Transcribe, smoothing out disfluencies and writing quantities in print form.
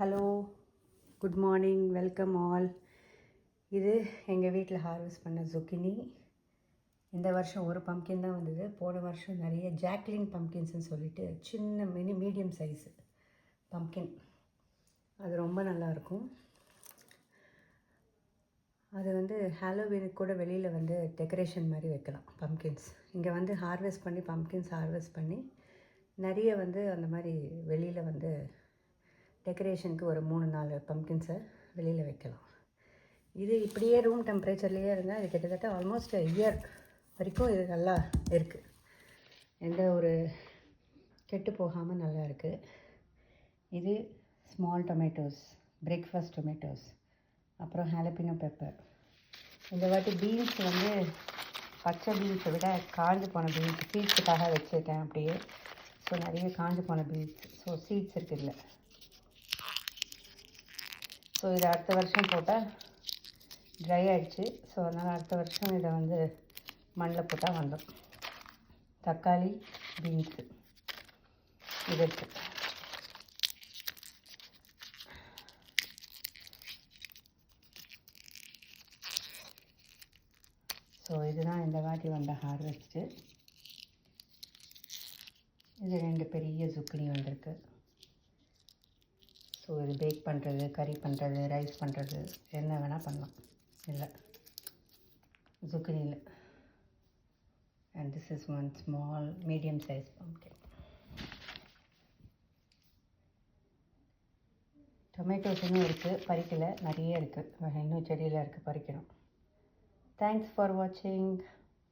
Hello, good morning, welcome all. இது எங்கள் வீட்டில் ஹார்வெஸ்ட் பண்ண zucchini. இந்த வருஷம் ஒரு பம்கின் தான் வந்தது. போன வருஷம் நிறைய ஜாக்லின் பம்கின்ஸ்னு சொல்லிட்டு சின்ன மீடியம் சைஸு பம்கின், அது ரொம்ப நல்லாயிருக்கும். அது ஹாலோவீனுக்கு கூட வெளியில் டெக்கரேஷன் மாதிரி வைக்கலாம் பம்கின்ஸ். இங்கே ஹார்வெஸ்ட் பண்ணி பம்கின்ஸ் ஹார்வெஸ்ட் பண்ணி நிறைய அந்த மாதிரி வெளியில் டெக்கரேஷனுக்கு ஒரு 3-4 பம்கின்ஸை வெளியில் வைக்கலாம். இது இப்படியே ரூம் டெம்பரேச்சர்லேயே இருந்தால் இது கிட்டத்தட்ட ஆல்மோஸ்ட் இயர் வரைக்கும் இது நல்லா இருக்குது. எந்த ஒரு கெட்டு போகாமல் நல்லா இருக்குது. இது ஸ்மால் டொமேட்டோஸ், பிரேக்ஃபாஸ்ட் டொமேட்டோஸ், அப்புறம் ஹாலபினோ பெப்பர். இந்த வாட்டி பீன்ஸ் பச்சை பீன்ஸை விட காஞ்சு போன பீன்ஸ் சீட்ஸுக்காக வச்சுருக்கேன் அப்படியே. ஸோ நிறைய காஞ்சு போன பீன்ஸ், ஸோ சீட்ஸ் இருக்குதுல்ல. ஸோ இதை அடுத்த வருஷம் போட்டால் ட்ரை ஆகிடுச்சு. ஸோ அதனால் அடுத்த வருஷம் இதை மண்ணில் போட்டால் வந்துடும். தக்காளி, பீன்ஸு இது இருக்குது. ஸோ இதுதான் இந்த வாட்டி ஹார்வெஸ்ட்டு. இது 2 பெரிய zucchini வந்திருக்கு. ஸோ இது பேக் பண்ணுறது, கறி பண்ணுறது, ரைஸ் பண்ணுறது, என்ன வேணால் பண்ணலாம் இல்லை zucchiniயில். And this is one small medium size pumpkin. Tomatoes இன்னும் இருக்குது, பறிக்கலை, நிறைய இருக்குது, இன்னும் செடியில் இருக்குது, பறிக்கணும். தேங்க்ஸ் ஃபார் வாட்சிங்.